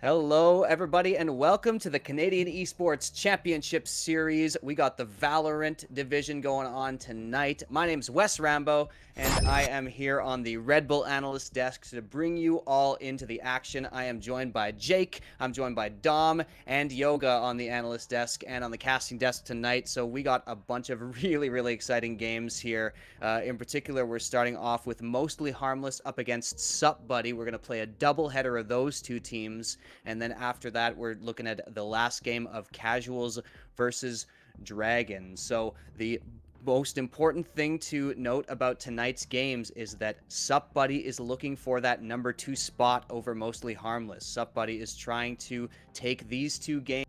Hello, everybody, and welcome to the Canadian Esports Championship Series. We got the Valorant division going on tonight. My name's Wes Rambo, and I am here on the Red Bull Analyst Desk to bring you all into the action. I am joined by Jake, I'm joined by Dom, and Yoga on the Analyst Desk and on the casting desk tonight. So we got a bunch of really exciting games here. In particular, we're starting off with Mostly Harmless up against Sup Buddy. We're going to play a doubleheader of those two teams. And then after that, we're looking at the last game of Casuals versus Dragons. So the most important thing to note about tonight's games is that Sup Buddy is looking for that number 2 spot over Mostly Harmless. Sup Buddy is trying to take these two games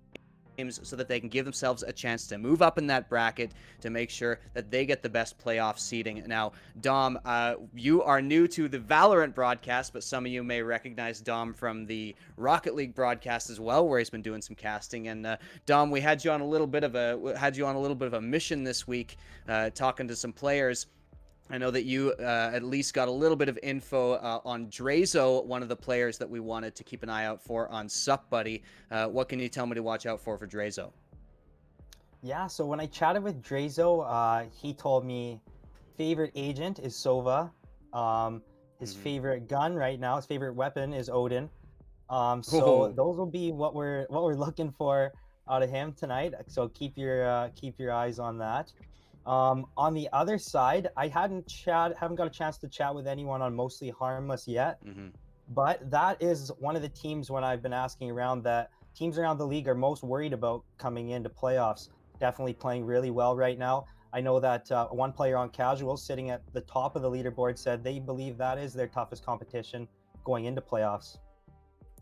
so that they can give themselves a chance to move up in that bracket to make sure that they get the best playoff seeding. Now, Dom, you are new to the Valorant broadcast, but some of you may recognize Dom from the Rocket League broadcast as well, where he's been doing some casting. And Dom, we had you on a little bit of a mission this week, talking to some players. I know that you at least got a little bit of info on Drazo, one of the players that we wanted to keep an eye out for on Sup Buddy. What can you tell me to watch out for Drazo? Yeah, so when I chatted with Drazo, he told me favorite agent is Sova. His favorite gun right now, his favorite weapon is Odin. So those will be what we're looking for out of him tonight. So keep your eyes on that. On the other side, I haven't got a chance to chat with anyone on Mostly Harmless yet. But that is one of the teams when I've been asking around that teams around the league are most worried about coming into playoffs. Definitely playing really well right now. I know that one player on Casuals sitting at the top of the leaderboard said they believe that is their toughest competition going into playoffs.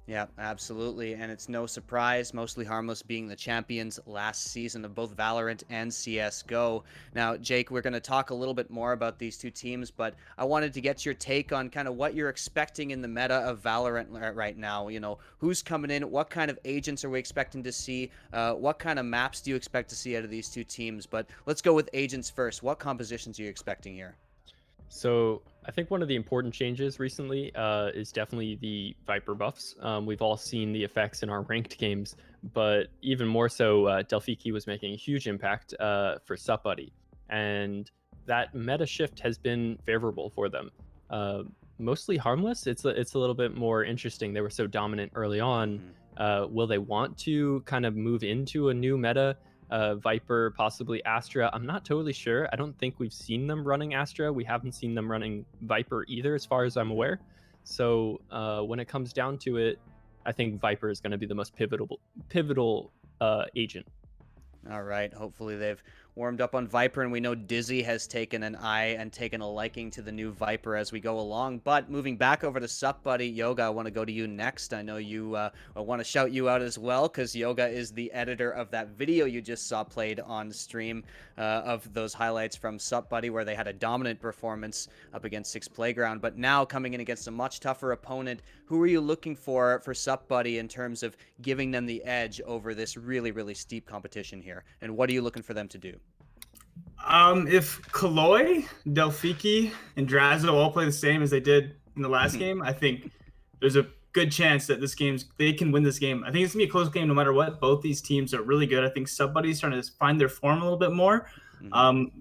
Yeah, absolutely. And it's no surprise, Mostly Harmless being the champions last season of both Valorant and CSGO. Now, Jake, we're going to talk a little bit more about these two teams, but I wanted to get your take on kind of what you're expecting in the meta of Valorant right now. You know, who's coming in? What kind of agents are we expecting to see? What kind of maps do you expect to see out of these two teams? But let's go with agents first. What compositions are you expecting here? So I think one of the important changes recently is definitely the Viper buffs. We've all seen the effects in our ranked games, but even more so, Delphiki was making a huge impact for Sup Buddy, and that meta shift has been favorable for them. Mostly Harmless, it's a little bit more interesting. They were so dominant early on. Will they want to kind of move into a new meta? Viper, possibly Astra. I'm not totally sure. I don't think we've seen them running Astra. We haven't seen them running Viper either, as far as I'm aware. So when it comes down to it, I think Viper is going to be the most pivotal agent. All right. Hopefully they've warmed up on Viper, and we know Dizzy has taken an eye and taken a liking to the new Viper as we go along. But moving back over to Sup Buddy, Yoga, I want to go to you next. I know you want to shout you out as well, because Yoga is the editor of that video you just saw played on stream of those highlights from Sup Buddy, where they had a dominant performance up against Six Playground. But now coming in against a much tougher opponent, who are you looking for Sup Buddy in terms of giving them the edge over this really steep competition here? And what are you looking for them to do? If Kaloy, Delphiki, and Drazo all play the same as they did in the last game, I think there's a good chance that they can win this game. I think it's gonna be a close game no matter what. Both these teams are really good. I think Sup Buddy's trying to find their form a little bit more.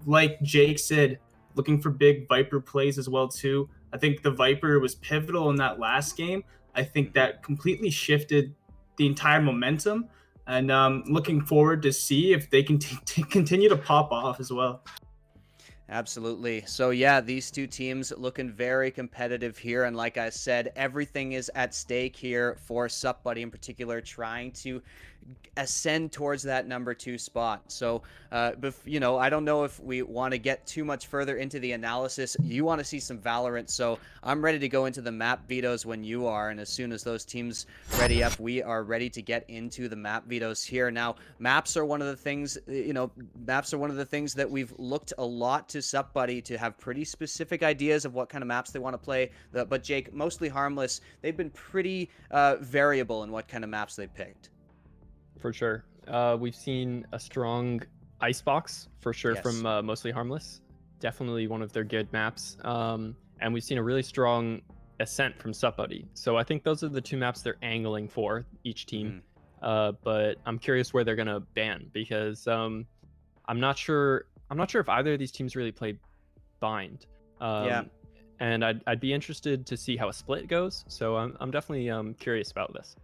Like Jake said, looking for big Viper plays as well too. I think the Viper was pivotal in that last game. I think that completely shifted the entire momentum. And looking forward to see if they can continue to pop off as well. Absolutely. So yeah, these two teams looking very competitive here, and like I said, everything is at stake here for Sup Buddy in particular, trying to ascend towards that number 2 spot. So I don't know if we want to get too much further into the analysis. You want to see some Valorant, so I'm ready to go into the map vetoes when you are, and as soon as those teams ready up, we are ready to get into the map vetoes here. Now, maps are one of the things that we've looked a lot to Sup Buddy to have pretty specific ideas of what kind of maps they want to play. But Jake, Mostly Harmless, they've been pretty variable in what kind of maps they picked. For sure. We've seen a strong Icebox, for sure, Yes. from Mostly Harmless. Definitely one of their good maps. And we've seen a really strong Ascent from Sup Buddy. So I think those are the two maps they're angling for each team. But I'm curious where they're gonna ban, because I'm not sure. I'm not sure if either of these teams really play Bind. Yeah. And I'd be interested to see how a split goes. So I'm definitely curious about this.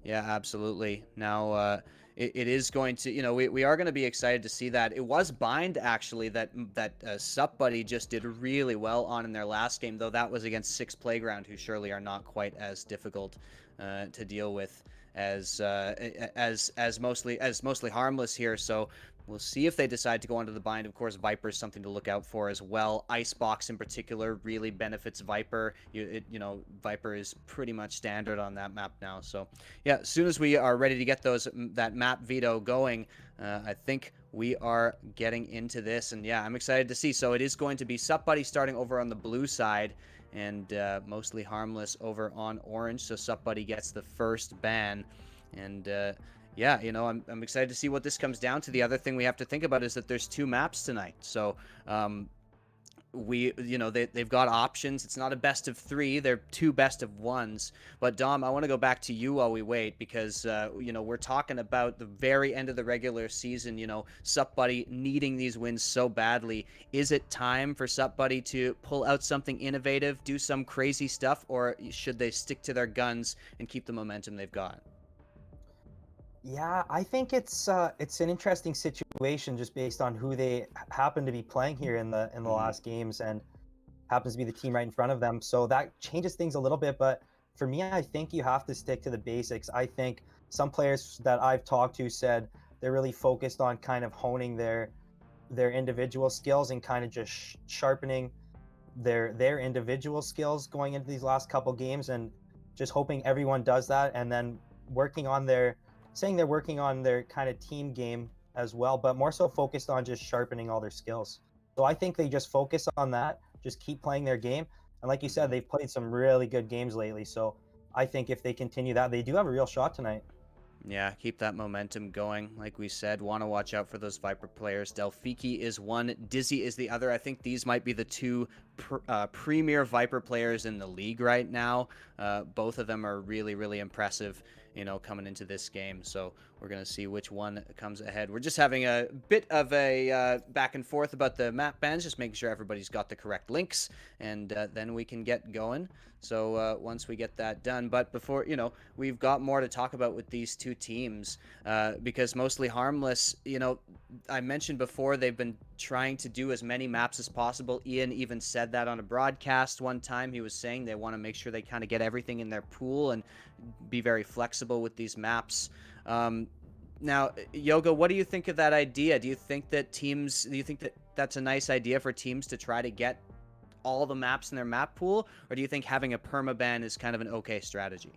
Yeah, absolutely. Now, it is going to, we are going to be excited to see that. It was Bind, actually, that Sup Buddy just did really well on in their last game, though that was against Six Playground, who surely are not quite as difficult to deal with as mostly Harmless here. So we'll see if they decide to go onto the Bind. Of course, Viper is something to look out for as well. Icebox in particular really benefits Viper. Viper is pretty much standard on that map now. So yeah, as soon as we are ready to get that map veto going, I think we are getting into this. And yeah, I'm excited to see. So it is going to be Sup Buddy starting over on the blue side, and mostly Harmless over on orange. So Sup Buddy gets the first ban. And yeah, I'm excited to see what this comes down to. The other thing we have to think about is that there's 2 maps tonight. So they've got options. It's not a best of 3. They're 2 best of 1s. But Dom, I want to go back to you while we wait, because we're talking about the very end of the regular season. Sup Buddy needing these wins so badly. Is it time for Sup Buddy to pull out something innovative, do some crazy stuff, or should they stick to their guns and keep the momentum they've got? Yeah, I think it's an interesting situation just based on who they happen to be playing here in the last games, and happens to be the team right in front of them. So that changes things a little bit. But for me, I think you have to stick to the basics. I think some players that I've talked to said they're really focused on kind of honing their individual skills and kind of just sharpening their individual skills going into these last couple games, and just hoping everyone does that, and then working on they're working on their kind of team game as well, but more so focused on just sharpening all their skills. So I think they just focus on that, just keep playing their game. And like you said, they've played some really good games lately. So I think if they continue that, they do have a real shot tonight. Yeah, keep that momentum going. Like we said, want to watch out for those Viper players. Delphiki is one, Dizzy is the other. I think these might be the 2 premier Viper players in the league right now. Both of them are really, really impressive, coming into this game. So we're going to see which one comes ahead. We're just having a bit of a back and forth about the map bans, just making sure everybody's got the correct links, and then we can get going. So once we get that done, but before, we've got more to talk about with these 2 teams, because mostly Harmless, I mentioned before, they've been trying to do as many maps as possible. Ian even said that on a broadcast one time. He was saying they want to make sure they kind of get everything in their pool and be very flexible with these maps. Now, Yoga, what do you think of that idea? Do you think that that's a nice idea for teams to try to get all the maps in their map pool, or do you think having a permaban is kind of an okay strategy?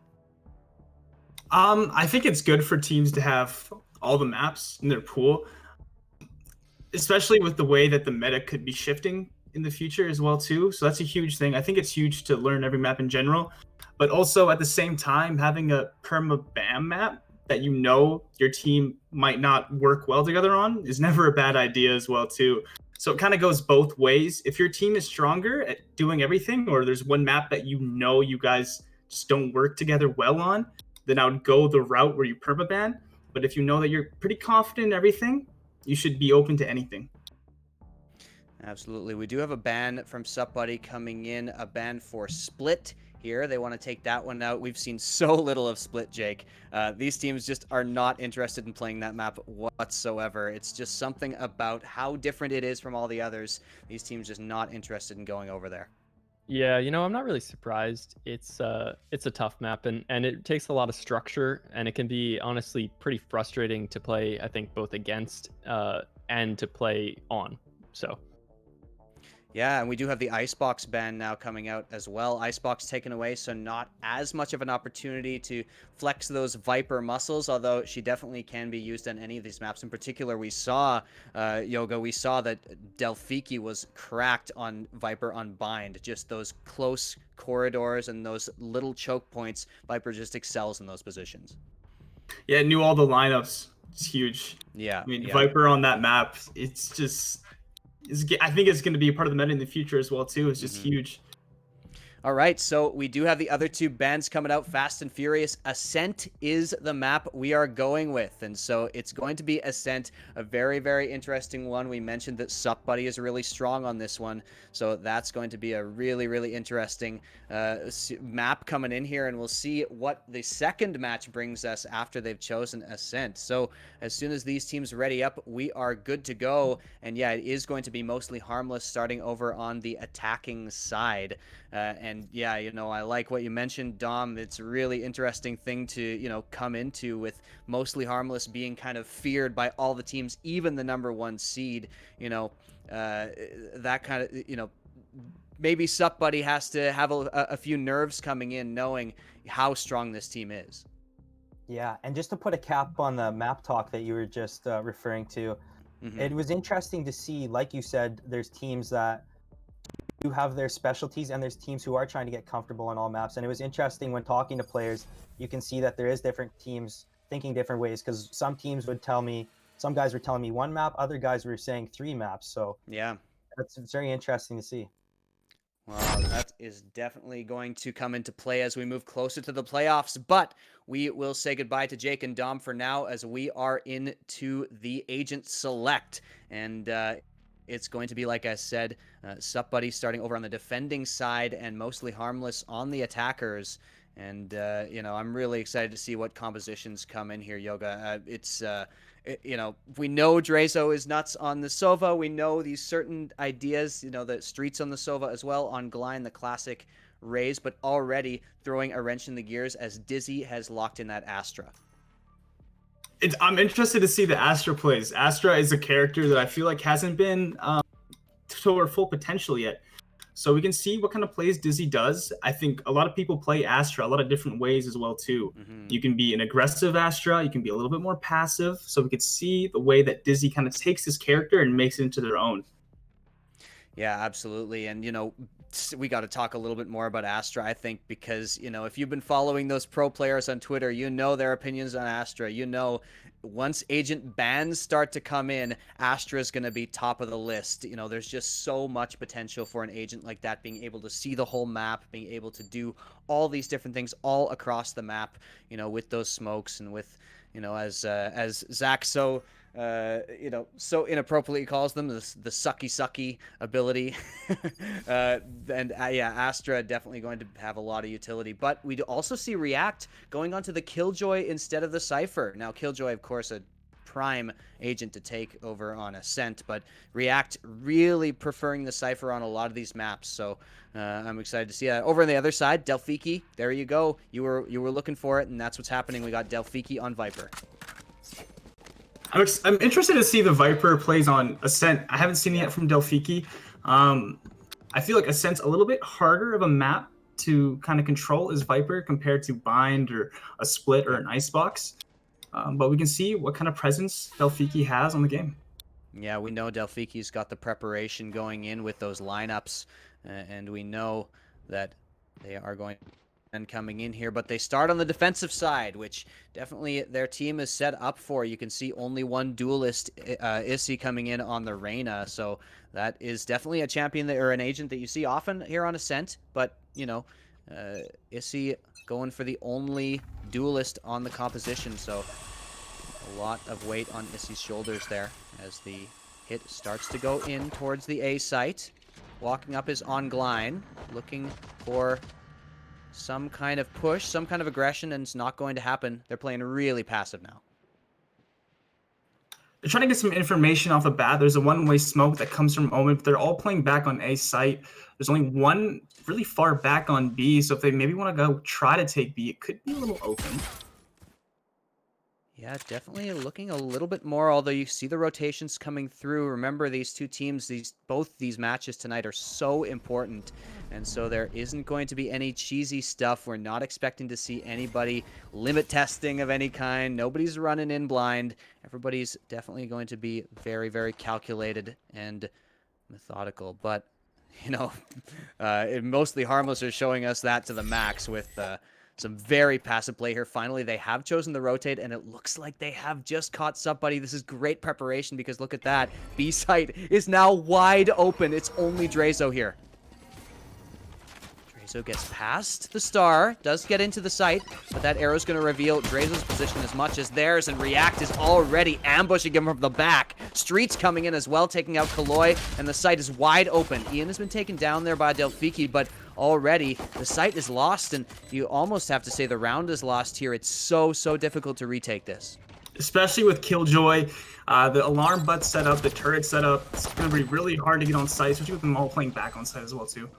I think it's good for teams to have all the maps in their pool, especially with the way that the meta could be shifting in the future as well too. So that's a huge thing. I think it's huge to learn every map in general, but also at the same time, having a perma-bam map that your team might not work well together on is never a bad idea as well too. So it kind of goes both ways. If your team is stronger at doing everything, or there's one map that you guys just don't work together well on, then I would go the route where you permaban. But if you know that you're pretty confident in everything, you should be open to anything. Absolutely. We do have a ban from Sup Buddy coming in, a ban for Split here. They want to take that one out. We've seen so little of Split, Jake. These teams just are not interested in playing that map whatsoever. It's just something about how different it is from all the others. These teams just not interested in going over there. Yeah, I'm not really surprised. It's a tough map, and it takes a lot of structure, and it can be honestly pretty frustrating to play, I think, both against and to play on. So yeah, and we do have the Icebox ban now coming out as well. Icebox taken away, so not as much of an opportunity to flex those Viper muscles, although she definitely can be used on any of these maps. In particular, we saw, Yoga, we saw that Delphiki was cracked on Viper on Bind. Just those close corridors and those little choke points, Viper just excels in those positions. Yeah, knew all the lineups. It's huge. Yeah. I mean, yeah. Viper on that map, it's just... I think it's going to be a part of the meta in the future as well too. It's just huge. All right, so we do have the other two bands coming out fast and furious. Ascent is the map we are going with, and so it's going to be Ascent, a very, very interesting one. We mentioned that Sup Buddy is really strong on this one, so that's going to be a really, really interesting map coming in here, and we'll see what the second match brings us after they've chosen Ascent. So as soon as these teams ready up, we are good to go, and yeah, it is going to be mostly Harmless starting over on the attacking side. And yeah, you know, I like what you mentioned, Dom. It's a really interesting thing to, you know, come into with mostly Harmless being kind of feared by all the teams, even the #1 seed, you know, that kind of, you know, maybe Sup Buddy has to have a few nerves coming in knowing how strong this team is. Yeah, and just to put a cap on the map talk that you were just referring to, it was interesting to see, like you said, there's teams that do have their specialties and there's teams who are trying to get comfortable on all maps. And it was interesting when talking to players, you can see that there is different teams thinking different ways, because some teams would tell me, some guys were telling me one map, other guys were saying 3 maps. So yeah, it's very interesting to see. Well, that is definitely going to come into play as we move closer to the playoffs, but we will say goodbye to Jake and Dom for now as we are into the Agent Select. And it's going to be, like I said, Sup Buddy starting over on the defending side and mostly Harmless on the attackers. And, you know, I'm really excited to see what compositions come in here, Yoga. You know, we know Drazo is nuts on the Sova. We know these certain ideas, you know, the streets on the Sova as well, on Glyne, the classic Raze, but already throwing a wrench in the gears as Dizzy has locked in that Astra. I'm interested to see the Astra plays. Astra is a character that I feel like hasn't been to her full potential yet. So we can see what kind of plays Dizzy does. I think a lot of people play Astra a lot of different ways as well too. You can be an aggressive Astra, you can be a little bit more passive. So we could see the way that Dizzy kind of takes his character and makes it into their own. Yeah, absolutely. And, you know, we got to talk a little bit more about Astra, I think, because, you know, if you've been following those pro players on Twitter, you know their opinions on Astra. You know, once agent bans start to come in, Astra is going to be top of the list. You know, there's just so much potential for an agent like that, being able to see the whole map, being able to do all these different things all across the map, you know, with those smokes and with, you know, as Zach so you know, so inappropriately calls them the sucky ability. Yeah, Astra definitely going to have a lot of utility. But we also see React going on to the Killjoy instead of the Cypher. Now, Killjoy, of course, a prime agent to take over on Ascent, but React really preferring the Cypher on a lot of these maps. So I'm excited to see that. Over on the other side, Delphiki, there you go. You were looking for it, and that's what's happening. We got Delphiki on Viper. I'm interested to see the Viper plays on Ascent. I haven't seen it yet from Delphiki. I feel like Ascent's a little bit harder of a map to kind of control as Viper compared to Bind or a Split or an Icebox. But we can see what kind of presence Delphiki has on the game. Yeah, we know Delphiki's got the preparation going in with those lineups, and we know that they are going and coming in here, but they start on the defensive side, which definitely their team is set up for. You can see only one duelist, Issy, coming in on the Reyna, so that is definitely a champion or an agent that you see often here on Ascent, but, you know, Issy going for the only duelist on the composition, so a lot of weight on Issy's shoulders there as the hit starts to go in towards the A site. Walking up is on Glyne, looking for some kind of push, some kind of aggression, and it's not going to happen. They're playing really passive now. They're trying to get some information off the bat. There's a one-way smoke that comes from Omen, but they're all playing back on A site. There's only one really far back on B, so if they maybe want to go try to take B, it could be a little open. Yeah, definitely looking a little bit more, although you see the rotations coming through. Remember, these two teams, both these matches tonight are so important, and so there isn't going to be any cheesy stuff. We're not expecting to see anybody limit testing of any kind. Nobody's running in blind. Everybody's definitely going to be very, very calculated and methodical, but, you know, mostly Harmless are showing us that to the max with some very passive play here. Finally, they have chosen the rotate, and it looks like they have just caught Sup Buddy. This is great preparation because look at that. B site is now wide open. It's only Drazo here. Drazo gets past the star, does get into the site, but that arrow's going to reveal Drazo's position as much as theirs, and React is already ambushing him from the back. Street's coming in as well, taking out Kaloi, and the site is wide open. Ian has been taken down there by Delphiki, but already the site is lost, and you almost have to say the round is lost here. It's so difficult to retake this. Especially with Killjoy, the alarm butt set up, the turret set up. It's going to be really hard to get on site, especially with them all playing back on site as well, too.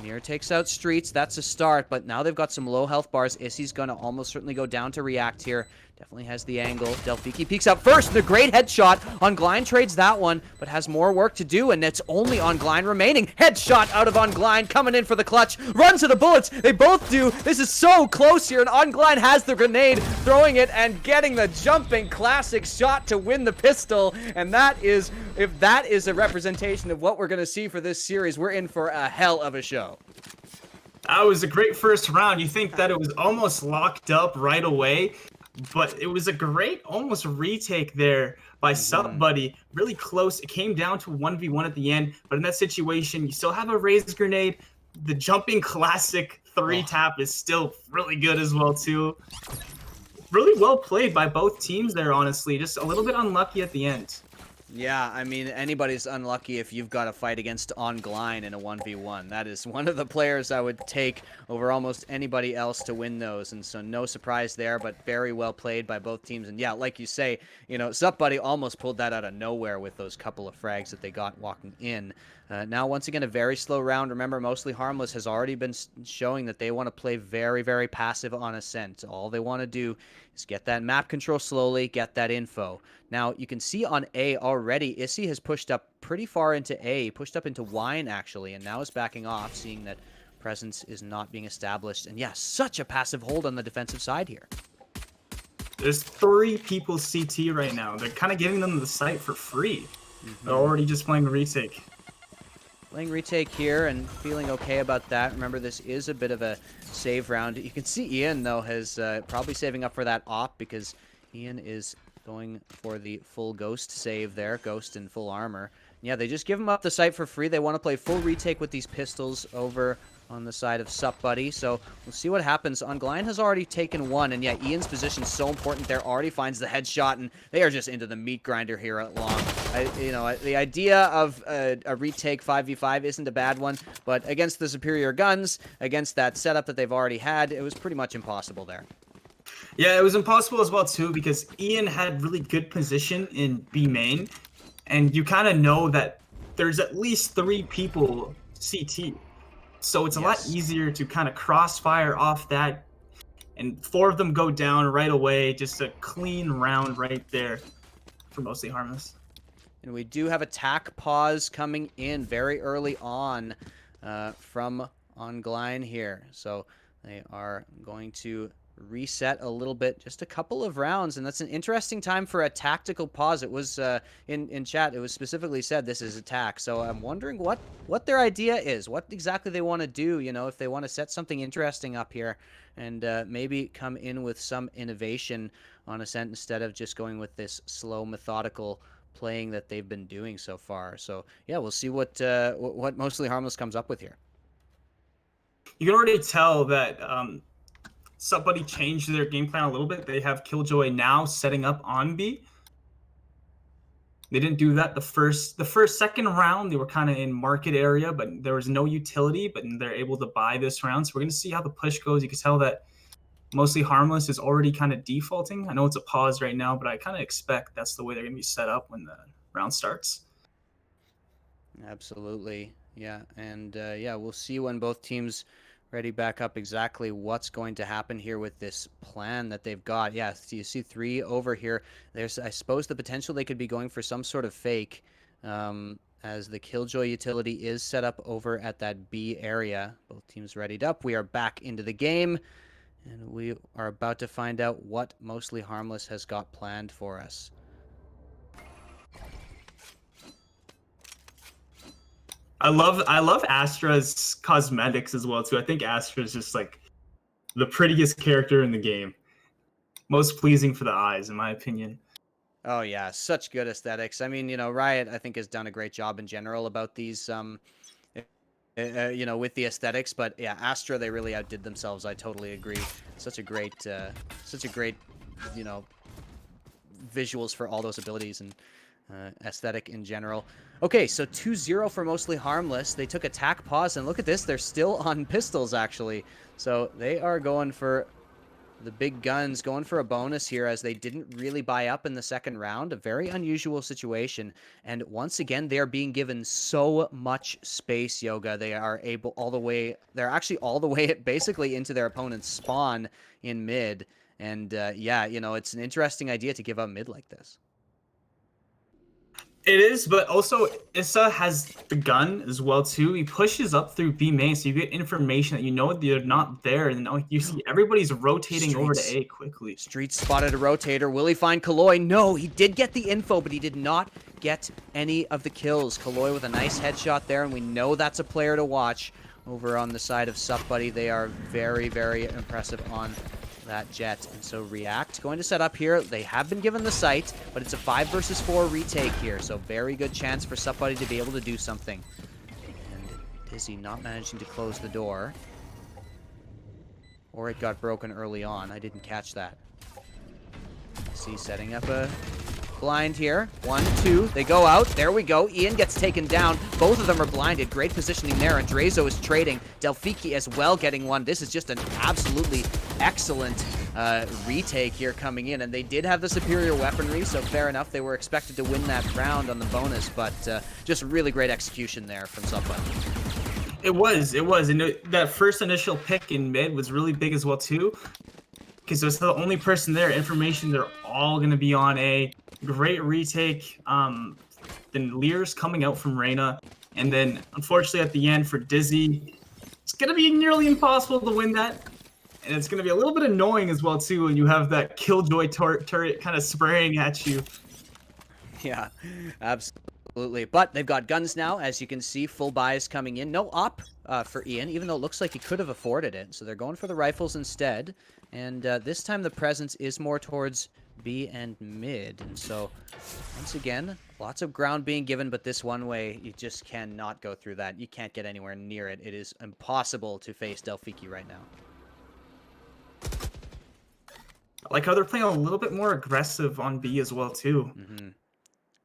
Mir takes out Streets. That's a start, but now they've got some low health bars. Issy's going to almost certainly go down to React here. Definitely has the angle. Delphiki peeks out first. The great headshot. Ongline trades that one, but has more work to do, and it's only Ongline remaining. Headshot out of Ongline, coming in for the clutch. Run to the bullets. They both do. This is so close here, and Ongline has the grenade, throwing it and getting the jumping classic shot to win the pistol. And that is, if that is a representation of what we're going to see for this series, we're in for a hell of a show. That was a great first round. You think that it was almost locked up right away, but it was a great almost retake there by Buddy. Really close. It came down to 1v1 at the end, but in that situation, you still have a raised grenade. The jumping classic 3-tap is still really good as well, too. Really well played by both teams there, honestly. Just a little bit unlucky at the end. Yeah, I mean, anybody's unlucky if you've got to fight against Ongline in a 1v1. That is one of the players I would take over almost anybody else to win those, and so no surprise there, but very well played by both teams. And yeah, like you say, you know, Buddy almost pulled that out of nowhere with those couple of frags that they got walking in. Now, once again, a very slow round. Remember, Mostly Harmless has already been showing that they want to play very passive on Ascent. All they want to do is get that map control slowly, get that info. Now, you can see on A already, Issy has pushed up pretty far into A, pushed up into Wine, actually, and now is backing off, seeing that presence is not being established. And yeah, such a passive hold on the defensive side here. There's 3 people CT right now. They're kind of giving them the site for free. They're already just playing the retake. Playing retake here and feeling okay about that. Remember, this is a bit of a save round. You can see Ian, though, has probably saving up for that op because Ian is going for the full Ghost save there. Ghost in full armor. Yeah, they just give him up the site for free. They want to play full retake with these pistols over on the side of Buddy. So we'll see what happens. Ongline has already taken one, and yeah, Ian's position is so important there. Already finds the headshot, and they are just into the meat grinder here at long. You know, the idea of a retake 5v5 isn't a bad one, but against the superior guns, against that setup that they've already had, it was pretty much impossible there. Yeah, it was impossible as well, too, because Ian had really good position in B main, and you kind of know that there's at least 3 people CT. So it's a lot easier to kind of crossfire off that, and 4 of them go down right away. Just a clean round right there for Mostly Harmless. And we do have attack pause coming in very early on from Ongline here. So they are going to reset a little bit, just a couple of rounds, and that's an interesting time for a tactical pause. It was in chat, it was specifically said this is attack, so I'm wondering what their idea is, what exactly they want to do, you know, if they want to set something interesting up here and maybe come in with some innovation on Ascent instead of just going with this slow, methodical playing that they've been doing so far. So yeah, we'll see what Mostly Harmless comes up with here. You can already tell that Buddy changed their game plan a little bit. They have Killjoy now setting up on B. They didn't do that second round. They were kind of in market area, but there was no utility, but they're able to buy this round. So we're going to see how the push goes. You can tell that Mostly Harmless is already kind of defaulting. I know it's a pause right now, but I kind of expect that's the way they're going to be set up when the round starts. Absolutely. Yeah. And yeah, we'll see when both teams ready back up exactly what's going to happen here with this plan that they've got. Yeah, so you see 3 over here. There's, I suppose, the potential they could be going for some sort of fake as the Killjoy utility is set up over at that B area. Both teams readied up. We are back into the game, and we are about to find out what Mostly Harmless has got planned for us. I love Astra's cosmetics as well, too. I think Astra is just like the prettiest character in the game. Most pleasing for the eyes, in my opinion. Oh yeah, such good aesthetics. I mean, you know, Riot I think has done a great job in general about these you know, with the aesthetics. But yeah, Astra, they really outdid themselves. I totally agree. Such a great, you know, visuals for all those abilities and aesthetic in general. Okay, so 2-0 for Mostly Harmless. They took attack pause, and look at this. They're still on pistols, actually. So they are going for the big guns, going for a bonus here as they didn't really buy up in the second round. A very unusual situation. And once again, they are being given so much space, Yoga. They are able all the way, they're actually all the way basically into their opponent's spawn in mid. And yeah, you know, it's an interesting idea to give up mid like this. It is, but also Issa has the gun as well too. He pushes up through B main, so you get information that you know they're not there, and now you see everybody's rotating over to A quickly. Street spotted a rotator. Will he find Kaloy? No, he did get the info, but he did not get any of the kills. Kaloy with a nice headshot there, and we know that's a player to watch over on the side of SupBuddy. They are very, very impressive on that Jet. And so React going to set up here. They have been given the site, but it's a 5 versus 4 retake here. So very good chance for SupBuddy to be able to do something. And Dizzy not managing to close the door. Or it got broken early on. I didn't catch that. See, setting up a blind here. 1, 2. They go out. There we go. Ian gets taken down. Both of them are blinded. Great positioning there. And Drazo is trading. Delphiki as well getting one. This is just an absolutely excellent retake here coming in. And they did have the superior weaponry, so fair enough. They were expected to win that round on the bonus, but just really great execution there from SupBuddy. It was. And that first initial pick in mid was really big as well too, because there's the only person there. Information, they're all going to be on A. Great retake. Then Lear's coming out from Reyna. And then, unfortunately, at the end for Dizzy, it's going to be nearly impossible to win that. And it's going to be a little bit annoying as well, too, when you have that Killjoy turret kind of spraying at you. Yeah, absolutely. But they've got guns now. As you can see, full buys coming in. No op for Ian, even though it looks like he could have afforded it. So they're going for the rifles instead. And this time the presence is more towards B and mid. And so, once again, lots of ground being given, but this one way, you just cannot go through that. You can't get anywhere near it. It is impossible to face Delphiki right now. I like how they're playing a little bit more aggressive on B as well, too. Mm-hmm.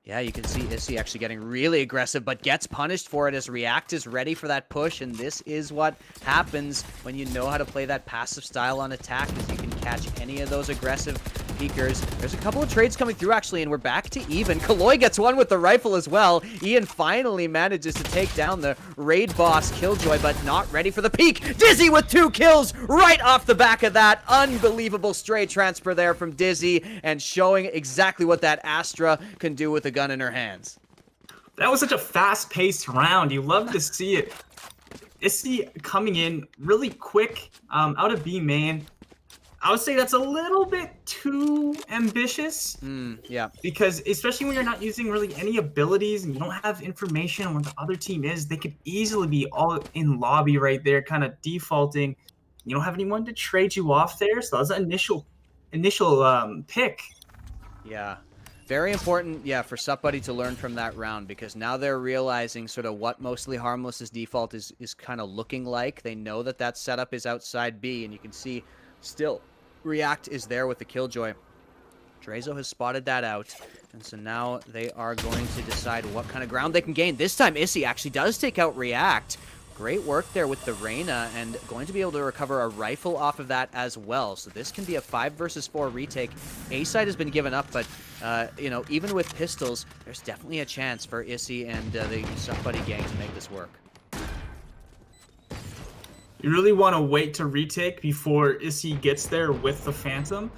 Yeah, you can see Issy actually getting really aggressive, but gets punished for it as React is ready for that push, and this is what happens when you know how to play that passive style on attack, is you can catch any of those aggressive peekers. There's a couple of trades coming through, actually, and we're back to even. Kaloy gets one with the rifle as well. Ian finally manages to take down the raid boss, Killjoy, but not ready for the peek. Dizzy with 2 kills right off the back of that. Unbelievable stray transfer there from Dizzy, and showing exactly what that Astra can do with a gun in her hands. That was such a fast-paced round. You love to see it. Issy coming in really quick out of B main. I would say that's a little bit too ambitious. Yeah. Because especially when you're not using really any abilities and you don't have information on what the other team is, they could easily be all in lobby right there, kind of defaulting. You don't have anyone to trade you off there, so that's an initial pick. Yeah. Very important, yeah, for SupBuddy to learn from that round, because now they're realizing sort of what Mostly Harmless's default is kind of looking like. They know that that setup is outside B, and you can see still React is there with the Killjoy. Drazo has spotted that out, and so now they are going to decide what kind of ground they can gain. This time, Issy actually does take out React. Great work there with the Reyna, and going to be able to recover a rifle off of that as well. So this can be a 5 versus 4 retake. A side has been given up, but you know, even with pistols, there's definitely a chance for Issy and the SupBuddy gang to make this work. You really want to wait to retake before Issy gets there with the Phantom.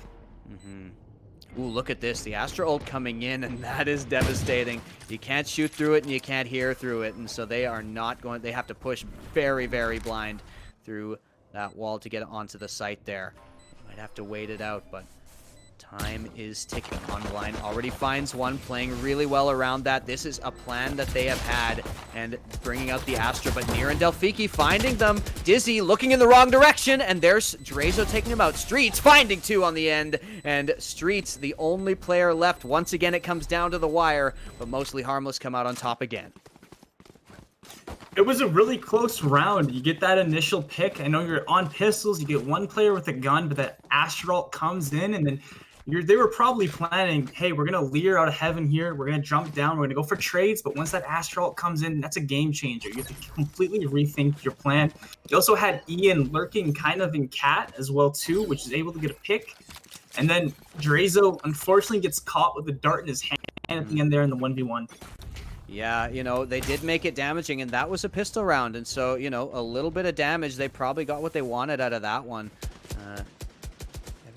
Ooh, look at this. The Astra ult coming in, and that is devastating. You can't shoot through it, and you can't hear through it, and so they are not going... They have to push very, very blind through that wall to get onto the site there. Might have to wait it out, but time is ticking. On the line already finds one, playing really well around that. This is a plan that they have had, and bringing out the Astra, but Nier and Delphiki finding them. Dizzy looking in the wrong direction, and there's Drazo taking him out. Streets finding 2 on the end, and Streets the only player left. Once again, it comes down to the wire, but Mostly Harmless come out on top again. It was a really close round. You get that initial pick. I know you're on pistols. You get one player with a gun, but that Astralt comes in, and then they were probably planning, hey, we're going to leer out of heaven here. We're going to jump down. We're going to go for trades. But once that Astralt comes in, that's a game changer. You have to completely rethink your plan. You also had Ian lurking kind of in cat as well, too, which is able to get a pick. And then Drazo, unfortunately, gets caught with a dart in his hand at the end there in the 1v1. Yeah, you know, they did make it damaging, and that was a pistol round. And so, you know, a little bit of damage. They probably got what they wanted out of that one.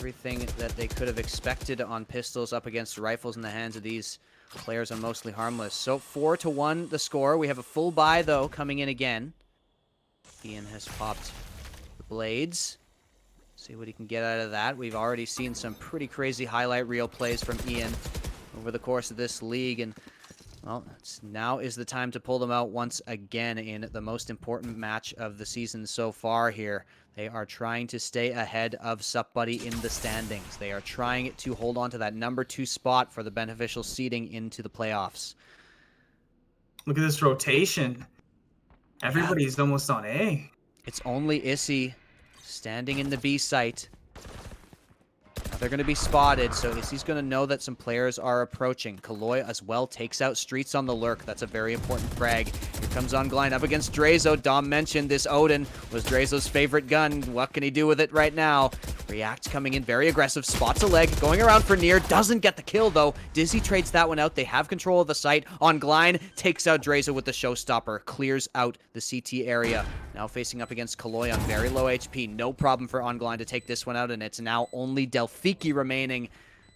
Everything that they could have expected on pistols up against rifles in the hands of these players are mostly harmless. So 4-1 the score. We have a full buy, though, coming in again. Ian has popped the blades. See what he can get out of that. We've already seen some pretty crazy highlight reel plays from Ian over the course of this league, and well, now is the time to pull them out once again in the most important match of the season so far here. They are trying to stay ahead of Sup Buddy in the standings. They are trying to hold on to that #2 spot for the beneficial seeding into the playoffs. Look at this rotation. Everybody's almost on A. It's only Issy standing in the B site. They're going to be spotted, so Issy's going to know that some players are approaching. Kaloy as well takes out Streets on the lurk. That's a very important frag. Here comes Ongline up against Drazo. Dom mentioned this Odin was Drazo's favorite gun. What can he do with it right now? React coming in very aggressive. Spots a leg. Going around for Near. Doesn't get the kill, though. Dizzy trades that one out. They have control of the site. Ongline takes out Drazo with the showstopper. Clears out the CT area. Now facing up against Kaloy on very low HP. No problem for Ongline to take this one out, and it's now only Delphiki remaining.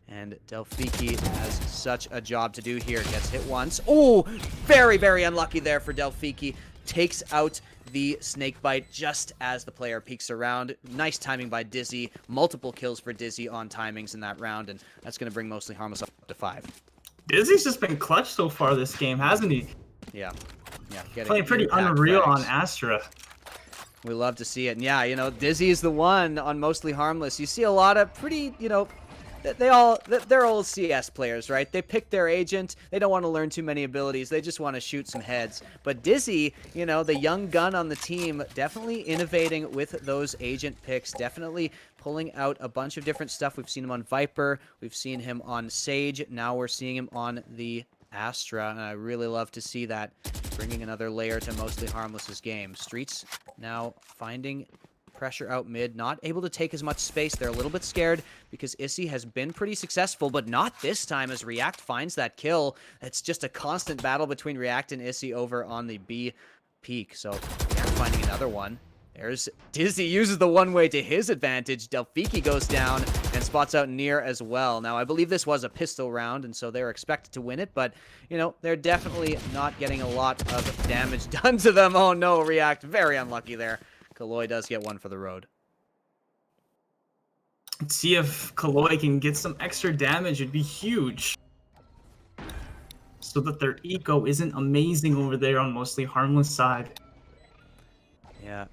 And Delphiki has such a job to do here. Gets hit once. Oh, very, very unlucky there for Delphiki. Takes out the snakebite just as the player peeks around. Nice timing by Dizzy. Multiple kills for Dizzy on timings in that round, and that's going to bring Mostly Harmless up to 5. Dizzy's just been clutch so far this game, hasn't he? Yeah. Playing pretty unreal on Astra. We love to see it. And yeah, you know, Dizzy is the one on Mostly Harmless. You see a lot of pretty, you know, they're all CS players, right? They pick their agent. They don't want to learn too many abilities. They just want to shoot some heads. But Dizzy, you know, the young gun on the team, definitely innovating with those agent picks. Definitely pulling out a bunch of different stuff. We've seen him on Viper. We've seen him on Sage. Now we're seeing him on the Astra, and I really love to see that. Bringing another layer to Mostly Harmless's game. Streets now finding pressure out mid, not able to take as much space. They're a little bit scared because Issy has been pretty successful, but not this time as React finds that kill. It's just a constant battle between React and Issy over on the B peak. So React finding another one. There's Dizzy uses the one-way to his advantage. Delphiki goes down and spots out Near as well. Now, I believe this was a pistol round, and so they're expected to win it, but, you know, they're definitely not getting a lot of damage done to them. Oh, no, React, very unlucky there. Kaloy does get one for the road. Let's see if Kaloy can get some extra damage. It'd be huge. So that their eco isn't amazing over there on Mostly Harmless side. Yeah.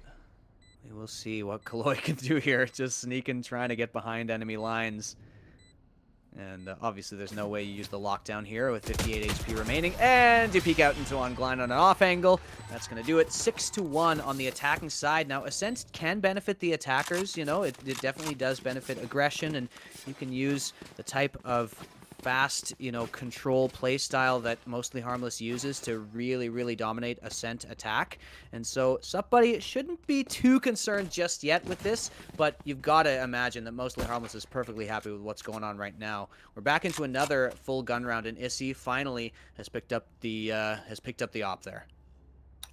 We will see what Kaloy can do here. Just sneaking, trying to get behind enemy lines. And obviously there's no way you use the lockdown here with 58 HP remaining. And you peek out into Ongline on an off angle. That's going to do it. 6-1 on the attacking side. Now, Ascent can benefit the attackers. You know, it definitely does benefit aggression. And you can use the type of fast, you know, control play style that Mostly Harmless uses to really, really dominate Ascent attack. And so Sup Buddy shouldn't be too concerned just yet with this, but you've got to imagine that Mostly Harmless is perfectly happy with what's going on right now. We're back into another full gun round, and Issy finally has picked up the op there.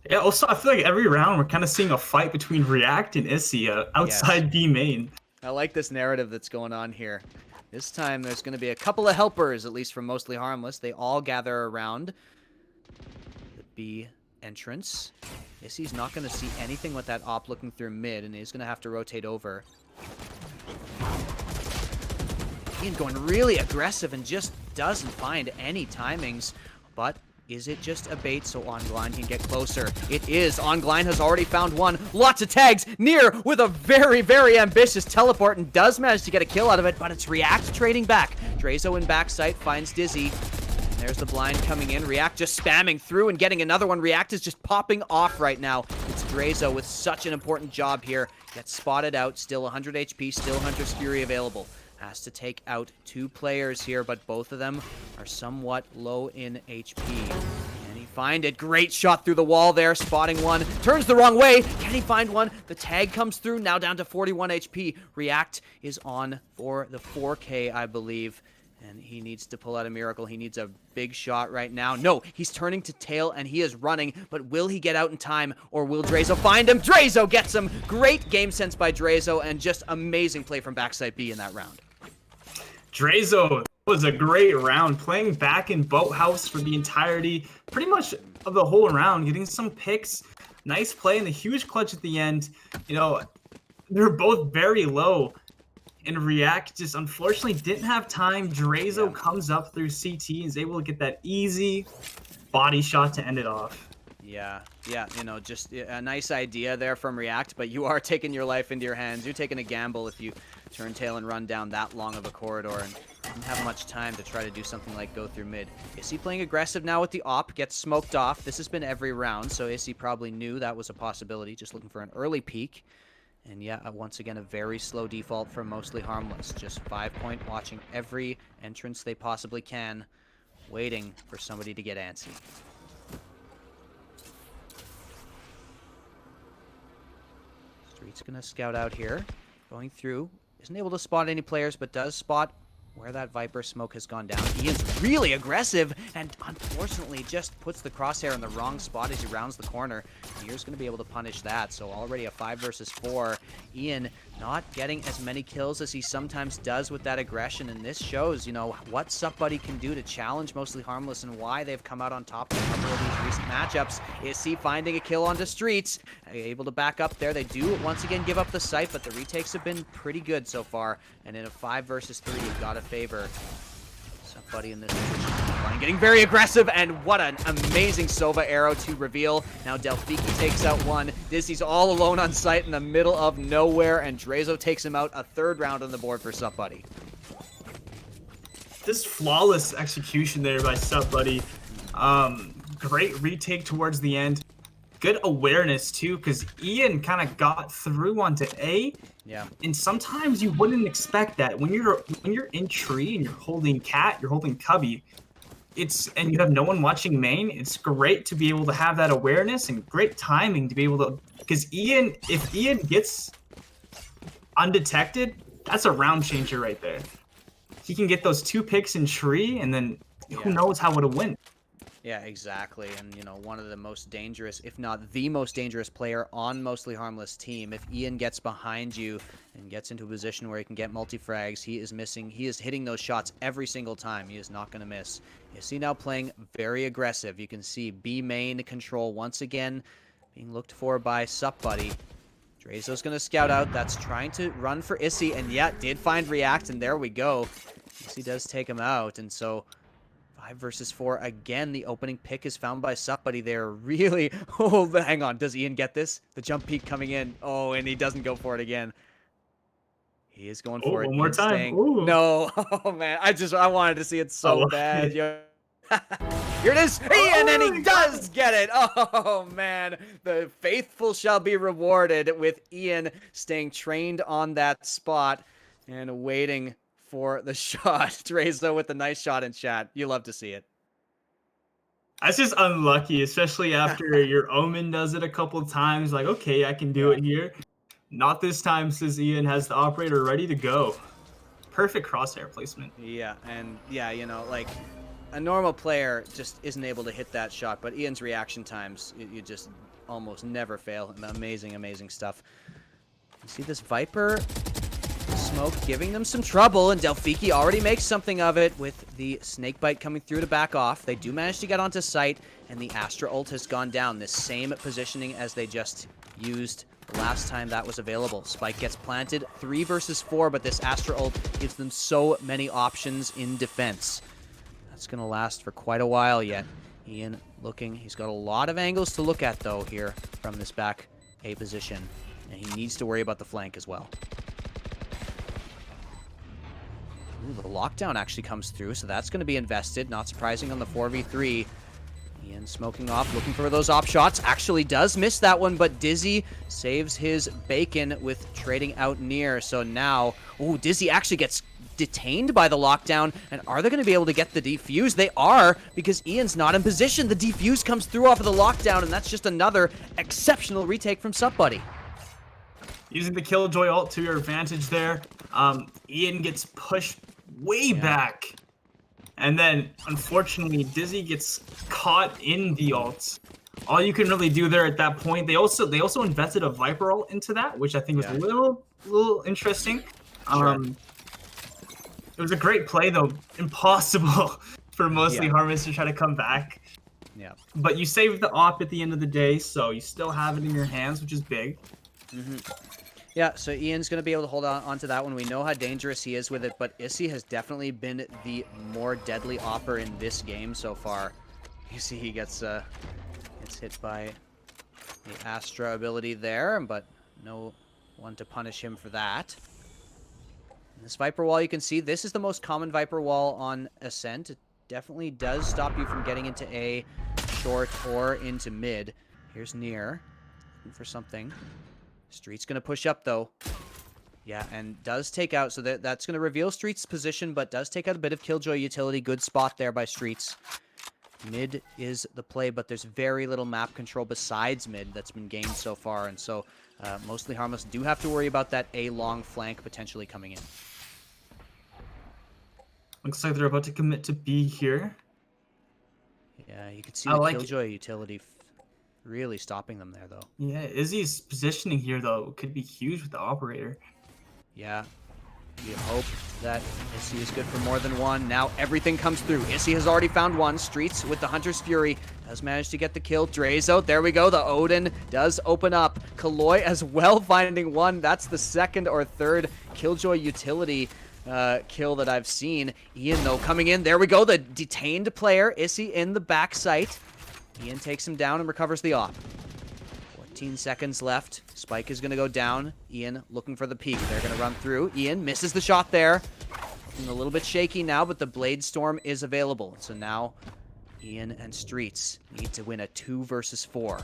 Yeah, also I feel like every round we're kind of seeing a fight between React and Issy outside B main. I like this narrative that's going on here. This time, there's going to be a couple of helpers, at least from Mostly Harmless. They all gather around the B entrance. Issy's not going to see anything with that op looking through mid, and he's going to have to rotate over. Ian going really aggressive and just doesn't find any timings, but is it just a bait so Ongline can get closer? It is. Ongline has already found one. Lots of tags. Near with a very, very ambitious teleport and does manage to get a kill out of it, but it's React trading back. Drazo in backside finds Dizzy. There's the blind coming in. React just spamming through and getting another one. React is just popping off right now. It's Drazo with such an important job here. Gets spotted out. Still 100 HP. Still Hunter's Fury available. Has to take out 2 players here, but both of them are somewhat low in HP. Can he find it? Great shot through the wall there. Spotting one. Turns the wrong way. Can he find one? The tag comes through. Now down to 41 HP. React is on for the 4K, I believe. And he needs to pull out a miracle. He needs a big shot right now. No, he's turning to tail and he is running. But will he get out in time or will Drazo find him? Drazo gets him. Great game sense by Drazo and just amazing play from backside B in that round. Drazo was a great round, playing back in Boathouse for the entirety, pretty much of the whole round, getting some picks. Nice play and the huge clutch at the end. You know, they're both very low. And React just unfortunately didn't have time. Drazo comes up through CT and is able to get that easy body shot to end it off. Yeah, you know, just a nice idea there from React, but you are taking your life into your hands. You're taking a gamble if you turn tail and run down that long of a corridor and don't have much time to try to do something like go through mid. Is he playing aggressive now with the op? Gets smoked off. This has been every round, so Issy probably knew that was a possibility, just looking for an early peek. And yeah, once again, a very slow default from Mostly Harmless. Just 5-point, watching every entrance they possibly can, waiting for somebody to get antsy. Street's gonna scout out here, going through. Isn't able to spot any players, but does spot where that Viper smoke has gone down. Ian's really aggressive and unfortunately just puts the crosshair in the wrong spot as he rounds the corner. And Here's going to be able to punish that. So already a 5 versus 4. Ian not getting as many kills as he sometimes does with that aggression. And this shows, you know, what Buddy can do to challenge Mostly Harmless and why they've come out on top in a couple of these recent matchups. Is he finding a kill onto Streets? Able to back up there. They do once again give up the site, but the retakes have been pretty good so far. And in a 5 versus 3, you've got to favor somebody in this position. Getting very aggressive, and what an amazing Sova arrow to reveal. Now Delphiki takes out one. Dizzy's all alone on site in the middle of nowhere, and Drazo takes him out. A 3rd round on the board for Buddy. This flawless execution there by Buddy. Great retake towards the end. Good awareness too, because Ian kind of got through onto A. Yeah. And sometimes you wouldn't expect that when you're in tree and you're holding cat, you're holding cubby. And you have no one watching main. It's great to be able to have that awareness and great timing to be able to, because if Ian gets undetected, that's a round changer right there. He can get those 2 picks in tree, and then who knows how it'll win. Yeah, exactly. And, you know, one of the most dangerous, if not the most dangerous player on Mostly Harmless team. If Ian gets behind you and gets into a position where he can get multi-frags, he is hitting those shots every single time. He is not going to miss. You see now playing very aggressive. You can see B main control once again being looked for by Buddy. Drazo's going to scout out. That's trying to run for Issy, and yeah, did find React, and there we go. Issy does take him out, and so 5 versus 4 again. The opening pick is found by Buddy there. Really, oh, hang on. Does Ian get this? The jump peek coming in. Oh, and he doesn't go for it again. He is going for it. One more time. No, oh man, I wanted to see it so bad. Here it is, Ian, and he does get it. Oh man, the faithful shall be rewarded with Ian staying trained on that spot and waiting for the shot. Drazo with the nice shot in chat. You love to see it. That's just unlucky, especially after your Omen does it a couple of times. Like, okay, I can do it here. Not this time, says Ian, has the operator ready to go. Perfect crosshair placement. Yeah, and yeah, you know, like a normal player just isn't able to hit that shot, but Ian's reaction times, you just almost never fail. Amazing, amazing stuff. You see this Viper smoke giving them some trouble, and Delphiki already makes something of it with the snake bite coming through to back off. They do manage to get onto site, and the Astra ult has gone down. This same positioning as they just used the last time that was available. Spike gets planted, 3 versus 4, but this Astra ult gives them so many options in defense. That's going to last for quite a while yet. Ian looking, he's got a lot of angles to look at though here from this back A position, and he needs to worry about the flank as well. Ooh, the lockdown actually comes through, so that's going to be invested. Not surprising on the 4v3. Ian smoking off, looking for those op shots. Actually does miss that one, but Dizzy saves his bacon with trading out near. So now, ooh, Dizzy actually gets detained by the lockdown. And are they going to be able to get the defuse? They are, because Ian's not in position. The defuse comes through off of the lockdown, and that's just another exceptional retake from SupBuddy. Using the Killjoy ult to your advantage there. Ian gets pushed way back. And then, unfortunately, Dizzy gets caught in the ult. All you can really do there at that point, they also invested a Viper ult into that, which I think was a little interesting. Sure. It was a great play, though. Impossible for mostly Harmless to try to come back. Yeah. But you saved the op at the end of the day, so you still have it in your hands, which is big. Yeah, so Ian's going to be able to hold on to that one. We know how dangerous he is with it, but Issy has definitely been the more deadly opper in this game so far. You see he gets hit by the Astra ability there, but no one to punish him for that. And this Viper Wall, you can see, this is the most common Viper Wall on Ascent. It definitely does stop you from getting into A, short, or into mid. Here's Near, looking for something. Street's going to push up, though. Yeah, and does take out, so that's going to reveal Street's position, but does take out a bit of Killjoy utility. Good spot there by Streets. Mid is the play, but there's very little map control besides mid that's been gained so far, and so mostly Harmless do have to worry about that A long flank potentially coming in. Looks like they're about to commit to B here. Yeah, you can see the Killjoy utility really stopping them there, though. Yeah, Izzy's positioning here, though, could be huge with the operator. Yeah, you hope that Issy is good for more than one. Now everything comes through. Issy has already found one. Streets with the Hunter's Fury does manage to get the kill. Drazo, there we go. The Odin does open up. Kaloy as well finding one. That's the second or third Killjoy utility kill that I've seen. Ian, though, coming in. There we go. The detained player. Issy in the back site. Ian takes him down and recovers the op. 14 seconds left. Spike is going to go down. Ian looking for the peak. They're going to run through. Ian misses the shot there. Looking a little bit shaky now, but the Blade Storm is available. So now Ian and Streets need to win a 2 versus 4.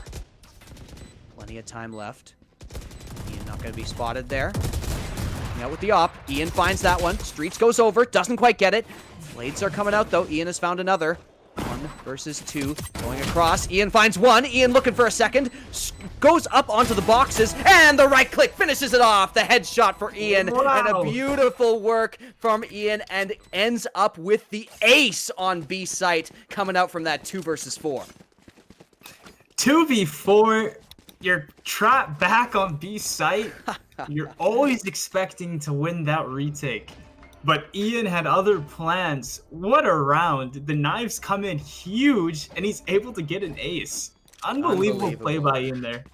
Plenty of time left. Ian not going to be spotted there. Looking out with the op. Ian finds that one. Streets goes over. Doesn't quite get it. Blades are coming out, though. Ian has found another. 1 versus 2, going across. Ian finds one. Ian looking for a second. Goes up onto the boxes, and the right click finishes it off. The headshot for Ian, and a beautiful work from Ian, and ends up with the ace on B site, coming out from that 2 versus 4. 2v4, you're trapped back on B site. You're always expecting to win that retake. But Ian had other plans. What a round. The knives come in huge, and he's able to get an ace. Unbelievable play by Ian there.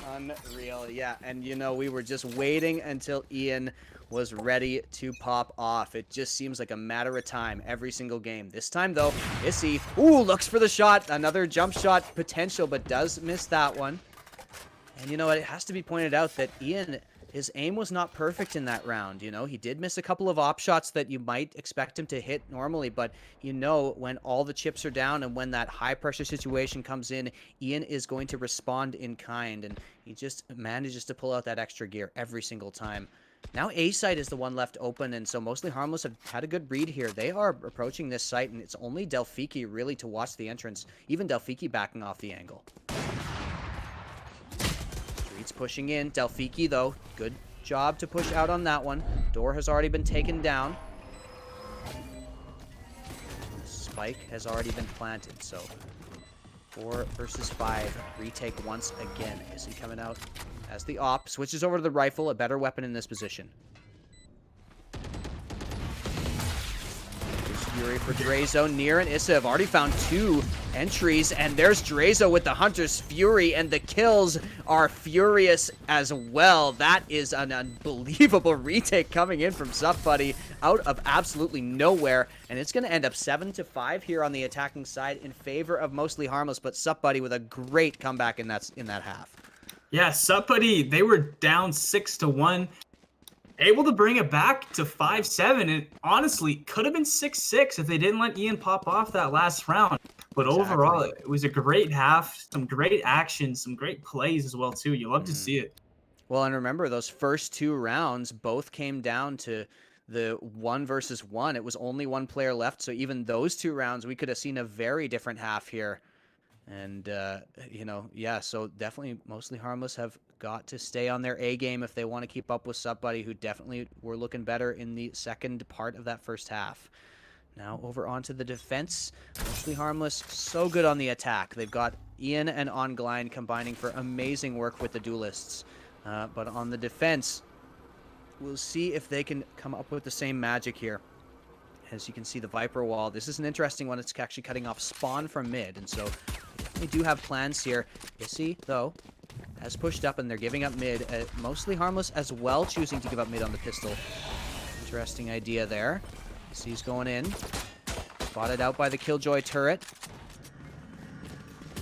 Unreal, yeah. And, you know, we were just waiting until Ian was ready to pop off. It just seems like a matter of time every single game. This time, though, Issy, looks for the shot. Another jump shot potential, but does miss that one. And, you know, it has to be pointed out that Ian... his aim was not perfect in that round, you know. He did miss a couple of op shots that you might expect him to hit normally, but you know when all the chips are down and when that high-pressure situation comes in, Ian is going to respond in kind, and he just manages to pull out that extra gear every single time. Now A site is the one left open, and so mostly Harmless have had a good read here. They are approaching this site, and it's only Delphiki really to watch the entrance, even Delphiki backing off the angle. Streets pushing in. Delphiki, though, good job to push out on that one. Door has already been taken down. Spike has already been planted, so 4 versus 5. Retake once again. Is he coming out as the op? Switches over to the rifle, a better weapon in this position. Fury for Drazo. Near and Issa have already found 2 entries, and there's Drazo with the Hunter's Fury, and the kills are furious as well. That is an unbelievable retake coming in from SupBuddy out of absolutely nowhere, and it's going to end up 7-5 here on the attacking side in favor of mostly Harmless, but SupBuddy with a great comeback in that half. Yeah, SupBuddy, they were down 6-1. able to bring it back to 5-7. It honestly could have been 6-6 if they didn't let Ian pop off that last round. But overall, it was a great half, some great action, some great plays as well, too. You love to see it. Well, and remember, those first 2 rounds both came down to the 1 versus 1. It was only 1 player left, so even those 2 rounds, we could have seen a very different half here. And, you know, yeah, so definitely Mostly Harmless have got to stay on their A game if they want to keep up with SupBuddy, who definitely were looking better in the second part of that first half. Now over onto the defense. Mostly Harmless, so good on the attack. They've got Ian and Ongline combining for amazing work with the duelists. But on the defense, we'll see if they can come up with the same magic here. As you can see, the Viper wall. This is an interesting one. It's actually cutting off spawn from mid, and so they do have plans here. Issy, though, has pushed up, and they're giving up mid. Mostly Harmless as well, choosing to give up mid on the pistol. Interesting idea there. Issy's going in. Spotted out by the Killjoy turret.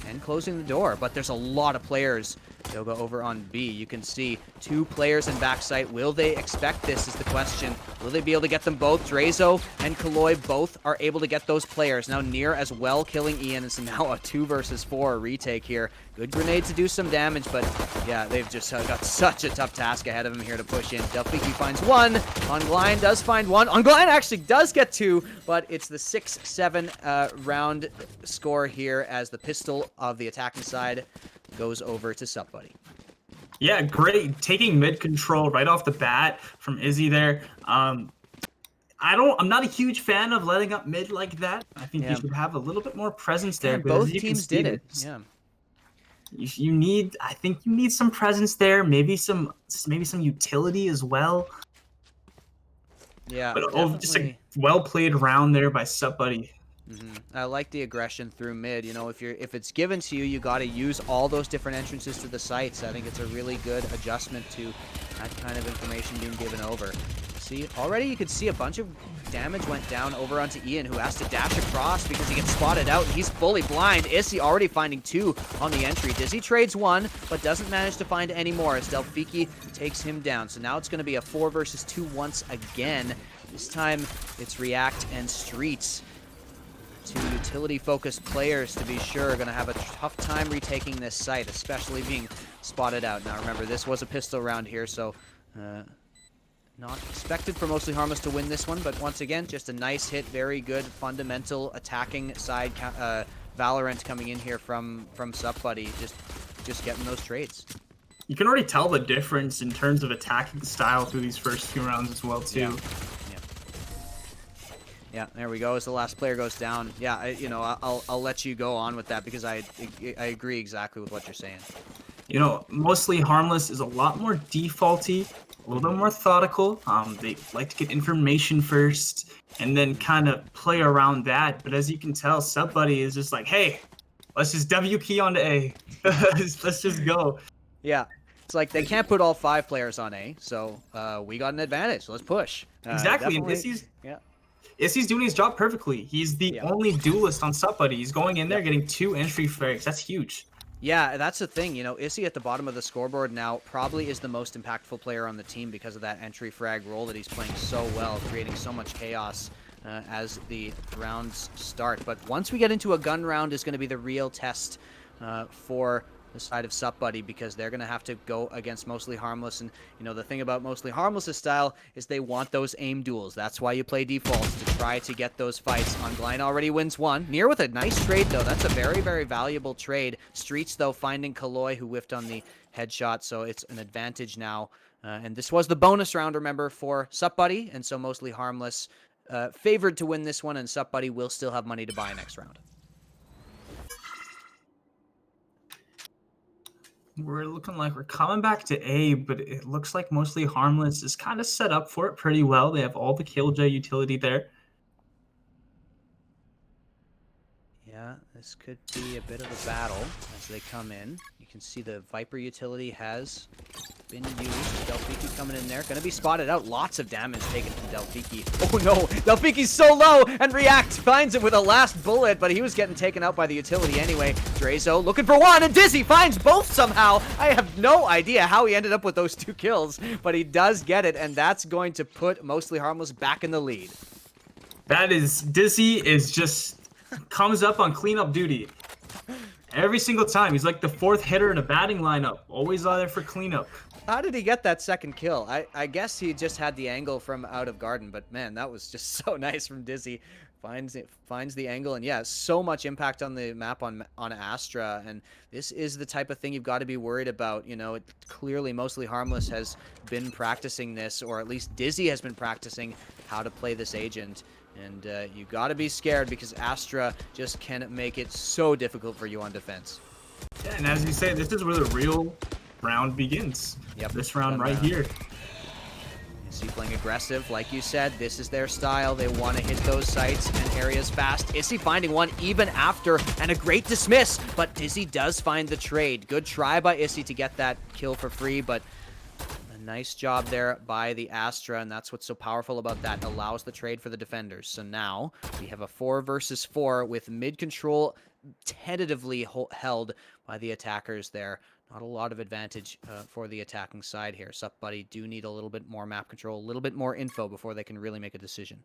And closing the door, but there's a lot of players. Yoga over on B. You can see 2 players in backside. Will they expect this is the question. Will they be able to get them both? Drazo and Kaloy both are able to get those players. Now Near as well killing Ian. It's now a 2 versus 4 retake here. Good grenade to do some damage, but yeah, they've just got such a tough task ahead of him here to push in. Delphiki finds 1. Ongline does find 1. Ongline actually does get 2, but it's the 6-7 round score here as the pistol of the attacking side goes over to SupBuddy. Yeah, great. Taking mid control right off the bat from Izzy there. I'm not a huge fan of letting up mid like that. I think you should have a little bit more presence there. Yeah, both teams did it. Yeah. I think you need some presence there, maybe some utility as well. Yeah, but just a well played round there by SupBuddy. I like the aggression through mid. You know, if it's given to you, you got to use all those different entrances to the sites. I think it's a really good adjustment to that kind of information being given over. See, already you could see a bunch of damage went down over onto Ian, who has to dash across because he gets spotted out and he's fully blind. Issy already finding 2 on the entry. Dizzy trades 1, but doesn't manage to find any more as Delphiki takes him down. So now it's going to be a 4 versus 2 once again. This time it's React and Streets. 2 utility-focused players, to be sure, are going to have a tough time retaking this site, especially being spotted out. Now, remember, this was a pistol round here, so not expected for Mostly Harmless to win this one, but once again, just a nice hit, very good fundamental attacking side Valorant coming in here from SupBuddy, just getting those trades. You can already tell the difference in terms of attacking style through these first few rounds as well, too. Yeah, there we go. As the last player goes down, yeah, I'll let you go on with that because I agree exactly with what you're saying. You know, Mostly Harmless is a lot more defaulty, a little bit more methodical. They like to get information first and then kind of play around that. But as you can tell, SupBuddy is just like, hey, let's just W key onto A. Let's just go. Yeah. It's like they can't put all 5 players on A, so we got an advantage. So let's push. Exactly. And Issy's doing his job perfectly. He's the only duelist on SupBuddy. He's going in there getting 2 entry frags. That's huge. Yeah, that's the thing. You know, Issy at the bottom of the scoreboard now probably is the most impactful player on the team because of that entry frag role that he's playing so well, creating so much chaos as the rounds start. But once we get into a gun round is going to be the real test for the side of SupBuddy because they're going to have to go against Mostly Harmless. And, you know, the thing about Mostly Harmless's style is they want those aim duels. That's why you play defaults, to try to get those fights. Ongline already wins 1. Near with a nice trade, though. That's a very, very valuable trade. Streets, though, finding Kaloy, who whiffed on the headshot, so it's an advantage now. And this was the bonus round, remember, for SupBuddy, and so Mostly Harmless favored to win this one, and SupBuddy will still have money to buy next round. We're looking like we're coming back to A, but it looks like Mostly Harmless is kind of set up for it pretty well. They have all the Killjoy utility there. Yeah, this could be a bit of a battle as they come in. You can see the Viper utility has been used. Delphiki coming in there. Gonna be spotted out. Lots of damage taken from Delphiki. Oh no! Delphiki's so low! And React finds it with a last bullet, but he was getting taken out by the utility anyway. Drazo looking for one, and Dizzy finds both somehow! I have no idea how he ended up with those 2 kills, but he does get it, and that's going to put Mostly Harmless back in the lead. That is, Dizzy is just comes up on cleanup duty. Every single time. He's like the 4th hitter in a batting lineup. Always out there for cleanup. How did he get that second kill? I guess he just had the angle from out of garden, but man, that was just so nice from Dizzy. Finds the angle, and yeah, so much impact on the map on Astra, and this is the type of thing you've got to be worried about. You know, clearly Mostly Harmless has been practicing this, or at least Dizzy has been practicing how to play this agent. And you got to be scared because Astra just can make it so difficult for you on defense. Yeah, and as you say, this is where the real round begins. Yep. This round right here. Is he playing aggressive? Like you said, this is their style. They want to hit those sites and areas fast. Is he finding one even after? And a great dismiss, but Dizzy does find the trade. Good try by Issy to get that kill for free, but a nice job there by the Astra, and that's what's so powerful about that. Allows the trade for the defenders. So now we have a 4 versus 4 with mid control tentatively held by the attackers there. Not a lot of advantage for the attacking side here. Sup, buddy, do need a little bit more map control, a little bit more info before they can really make a decision.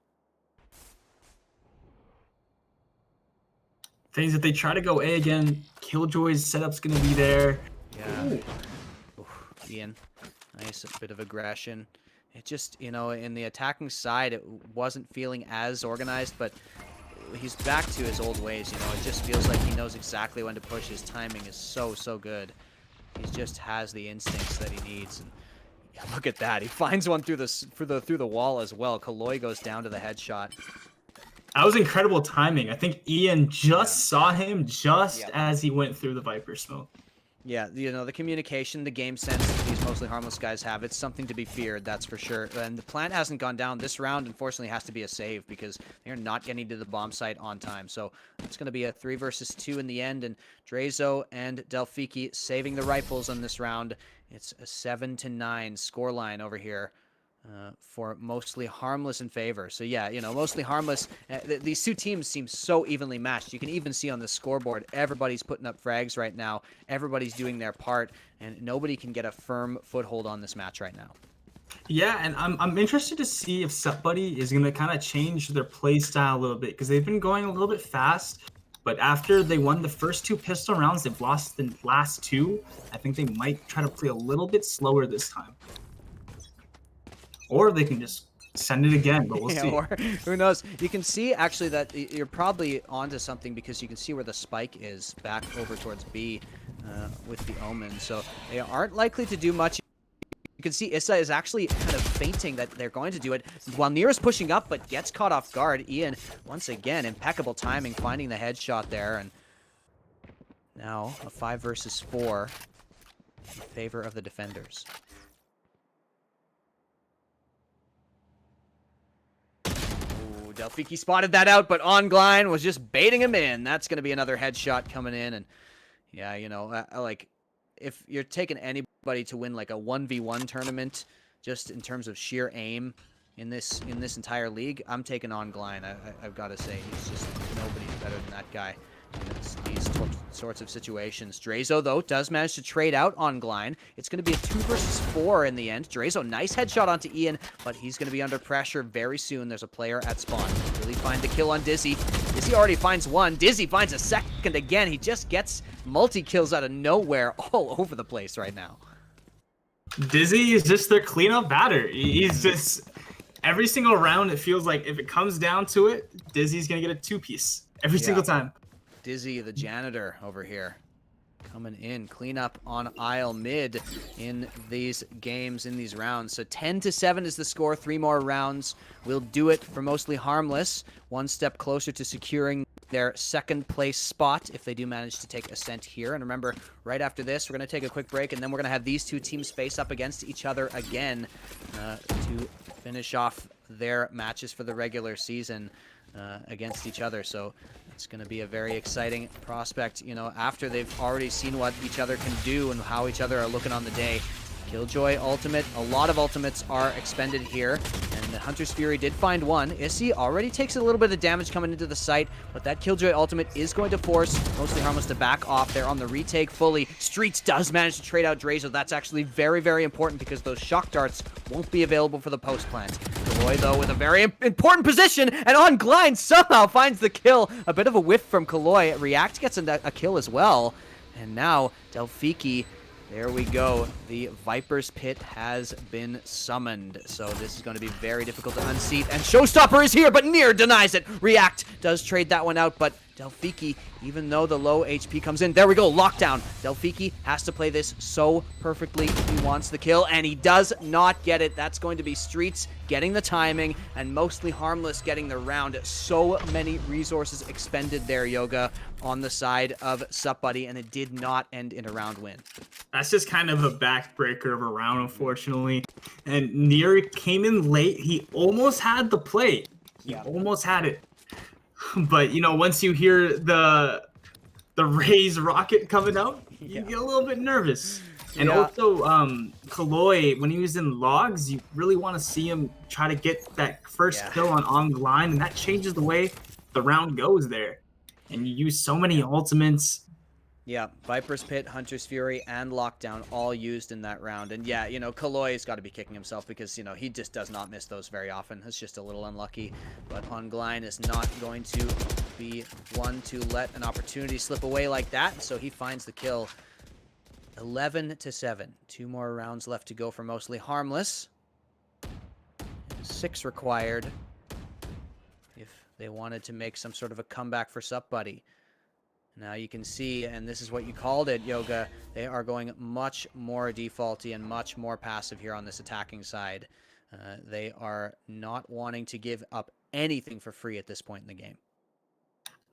Things that they try to go A again. Killjoy's setup's going to be there. Yeah. Oof, Ian, nice bit of aggression. It just, you know, in the attacking side, it wasn't feeling as organized, but he's back to his old ways, you know. It just feels like he knows exactly when to push. His timing is so good. He just has the instincts that he needs. And yeah, look at that. He finds one through the wall as well. Kaloy goes down to the headshot. That was incredible timing. I think Ian just saw him just as he went through the Viper smoke. Yeah, you know, the communication, the game sense that these Mostly Harmless guys have, it's something to be feared, that's for sure. And the plant hasn't gone down. This round, unfortunately, has to be a save because they're not getting to the bomb site on time. So it's going to be a 3 versus 2 in the end, and Drazo and Delphiki saving the rifles on this round. It's a 7-9 scoreline over here. For Mostly Harmless in favor. So yeah, you know, Mostly Harmless, these two teams seem so evenly matched. You can even see on the scoreboard, everybody's putting up frags right now. Everybody's doing their part, and nobody can get a firm foothold on this match right now. Yeah, and I'm interested to see if SupBuddy is going to kind of change their play style a little bit, because they've been going a little bit fast, but after they won the first 2 pistol rounds, they've lost the last 2. I think they might try to play a little bit slower this time. Or they can just send it again, but we'll see. Or who knows? You can see actually that you're probably onto something because you can see where the spike is back over towards B with the Omen. So they aren't likely to do much. You can see Issa is actually kind of feinting that they're going to do it while Nira's pushing up, but gets caught off guard. Ian, once again, impeccable timing, finding the headshot there. And now a 5 versus 4 in favor of the defenders. Delphiki spotted that out, but Ongline was just baiting him in. That's going to be another headshot coming in. And yeah, you know, like if you're taking anybody to win like a 1v1 tournament, just in terms of sheer aim in this entire league, I'm taking Ongline. I've got to say, he's just nobody's better than that guy in these sorts of situations. Drazo, though, does manage to trade out Ongline. It's going to be a 2 versus 4 in the end. Drazo, nice headshot onto Ian, but he's going to be under pressure very soon. There's a player at spawn. Really find the kill on Dizzy. Dizzy already finds one. Dizzy finds a second again. He just gets multi-kills out of nowhere all over the place right now. Dizzy is just their cleanup batter. He's just... Every single round, it feels like if it comes down to it, Dizzy's going to get a 2-piece every single time. Dizzy, the janitor over here, coming in. Clean up on aisle mid in these games, in these rounds. So 10-7 is the score. 3 more rounds will do it for Mostly Harmless. 1 step closer to securing their 2nd place spot if they do manage to take Ascent here. And remember, right after this, we're going to take a quick break, and then we're going to have these 2 teams face up against each other again to finish off their matches for the regular season against each other. So it's going to be a very exciting prospect, you know, after they've already seen what each other can do and how each other are looking on the day. Killjoy ultimate, a lot of ultimates are expended here, and the Hunter's Fury did find one. Issy already takes a little bit of damage coming into the site, but that Killjoy ultimate is going to force Mostly Harmless to back off there on the retake fully. Streets does manage to trade out Drazo. That's actually very, very important because those shock darts won't be available for the post plant. Killjoy, though, with a very important position, and on Glein somehow finds the kill. A bit of a whiff from Killjoy. React gets a kill as well, and now Delphiki. There we go. The Viper's Pit has been summoned. So this is going to be very difficult to unseat. And Showstopper is here, but Nier denies it. React does trade that one out, but Delphiki, even though the low HP comes in, there we go, lockdown. Delphiki has to play this so perfectly. He wants the kill, and he does not get it. That's going to be Streets getting the timing, and Mostly Harmless getting the round. So many resources expended there, Yoga, on the side of Sup Buddy, and it did not end in a round win. That's just kind of a backbreaker of a round, unfortunately. And Nier came in late. He almost had the play. He almost had it. But, you know, once you hear the Raze rocket coming out, you get a little bit nervous. And also, Killjoy, when he was in logs, you really want to see him try to get that first kill on Glein, and that changes the way the round goes there. And you use so many ultimates. Yeah, Viper's Pit, Hunter's Fury, and Lockdown all used in that round. And yeah, you know, Killjoy's got to be kicking himself because, you know, he just does not miss those very often. It's just a little unlucky. But On Glein is not going to be one to let an opportunity slip away like that. So he finds the kill. 11-7. 2 more rounds left to go for Mostly Harmless. 6 required if they wanted to make some sort of a comeback for Sup Buddy. Now you can see, and this is what you called it, Yoga, they are going much more defaulty and much more passive here on this attacking side. They are not wanting to give up anything for free at this point in the game.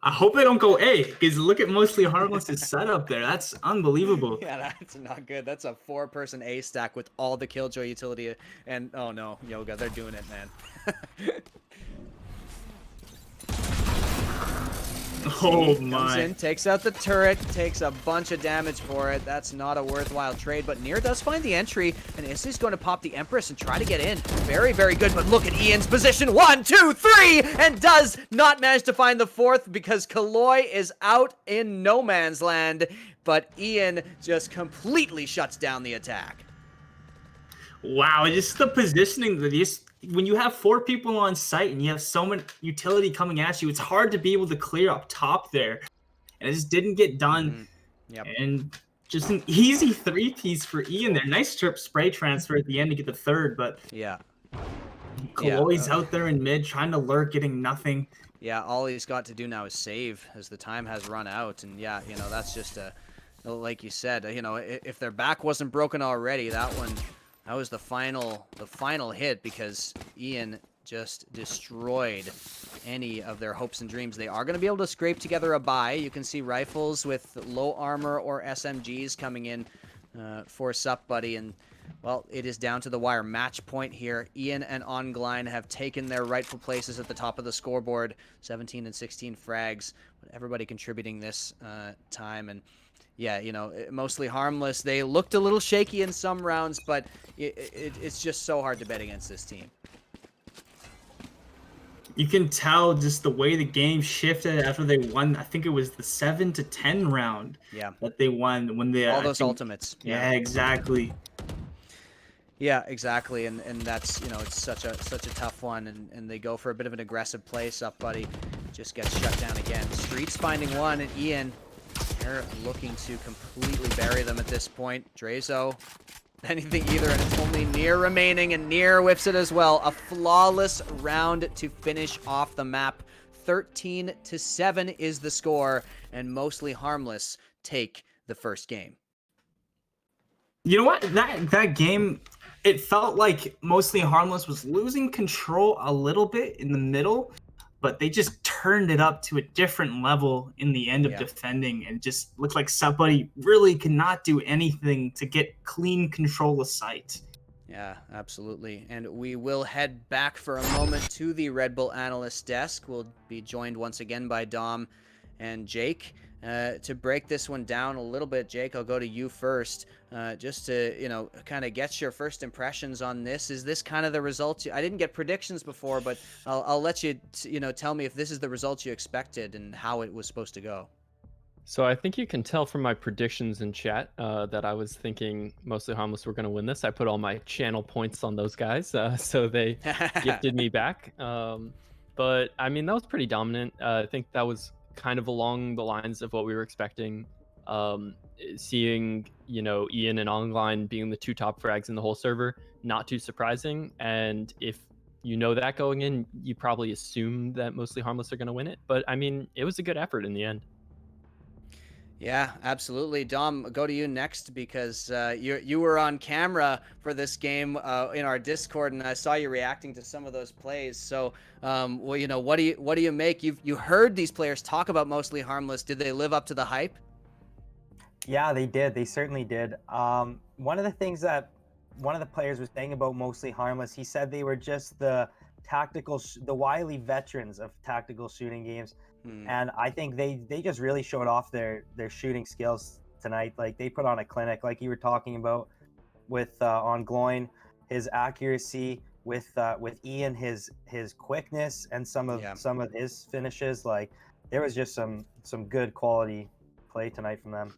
I hope they don't go A, because look at Mostly Harmless's setup there. That's unbelievable. Yeah, that's not good. That's a 4-person A stack with all the Killjoy utility. And, oh no, Yoga, they're doing it, man. Oh Comes my. in, takes out the turret, takes a bunch of damage for it. That's not a worthwhile trade, but Nier does find the entry, and Issy's going to pop the Empress and try to get in. Very, very good, but look at Ian's position. 1, 2, 3, and does not manage to find the 4th because Killjoy is out in no man's land, but Ian just completely shuts down the attack. Wow, just the positioning that is. When you have 4 people on site and you have so much utility coming at you, it's hard to be able to clear up top there. And it just didn't get done. Yep. And just an easy 3-piece for Ian there. Nice trip spray transfer at the end to get the 3rd, but yeah. Killjoy's out there in mid trying to lurk, getting nothing. Yeah, all he's got to do now is save as the time has run out. And yeah, you know, that's just like you said, you know, if their back wasn't broken already, that was the final hit because Ian just destroyed any of their hopes and dreams. They are going to be able to scrape together a buy. You can see rifles with low armor or SMGs coming in for Sup Buddy. And, well, it is down to the wire. Match point here. Ian and On Glein have taken their rightful places at the top of the scoreboard. 17 and 16 frags. But everybody contributing this time. And yeah, you know, Mostly Harmless. They looked a little shaky in some rounds, but it's just so hard to bet against this team. You can tell just the way the game shifted after they won. I think it was the 7-10 round that they won when they all those ultimates. Yeah, exactly. Yeah, exactly, and that's, you know, it's such a tough one, and they go for a bit of an aggressive play. Sup Buddy just gets shut down again. Streets finding one, and Ian. They're looking to completely bury them at this point. Drazo, anything either, and it's only Nier remaining, and Nier whips it as well. A flawless round to finish off the map. 13-7 is the score, and Mostly Harmless take the first game. You know what? That game, it felt like Mostly Harmless was losing control a little bit in the middle, but they just turned it up to a different level in the end of defending, and just looked like Sup Buddy really could not do anything to get clean control of sight. Yeah, absolutely. And we will head back for a moment to the Red Bull analyst desk. We'll be joined once again by Dom and Jake. To break this one down a little bit, Jake, I'll go to you first, just to, kind of get your first impressions on this. Is this kind of the result? I didn't get predictions before, but I'll let you, tell me if this is the result you expected and how it was supposed to go. So I think you can tell from my predictions in chat that I was thinking mostly Harmless were going to win this. I put all my channel points on those guys, so they gifted me back. But I mean, that was pretty dominant. I think that was kind of along the lines of what we were expecting. Seeing, Ian and Online being the two top frags in the whole server, not too surprising. And if you know that going in, you probably assume that mostly Harmless are going to win it. But I mean, it was a good effort in the end. Yeah, absolutely. Dom, go to you next because you were on camera for this game in our Discord, and I saw you reacting to some of those plays. So, what do you make? You heard these players talk about mostly Harmless. Did they live up to the hype? Yeah, they did. They certainly did. One of the things that one of the players was saying about mostly Harmless, he said they were just the the wily veterans of tactical shooting games. And I think they just really showed off their shooting skills tonight. Like they put on a clinic, like you were talking about with on Gloin, his accuracy, with Ian, his quickness, and some of his finishes. Like there was just some good quality play tonight from them.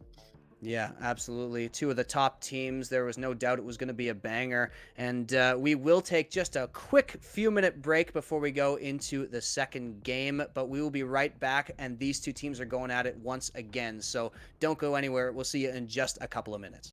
Yeah, absolutely. Two of the top teams. There was no doubt it was going to be a banger. And we will take just a quick few-minute break before we go into the second game. But we will be right back, and these two teams are going at it once again. So don't go anywhere. We'll see you in just a couple of minutes.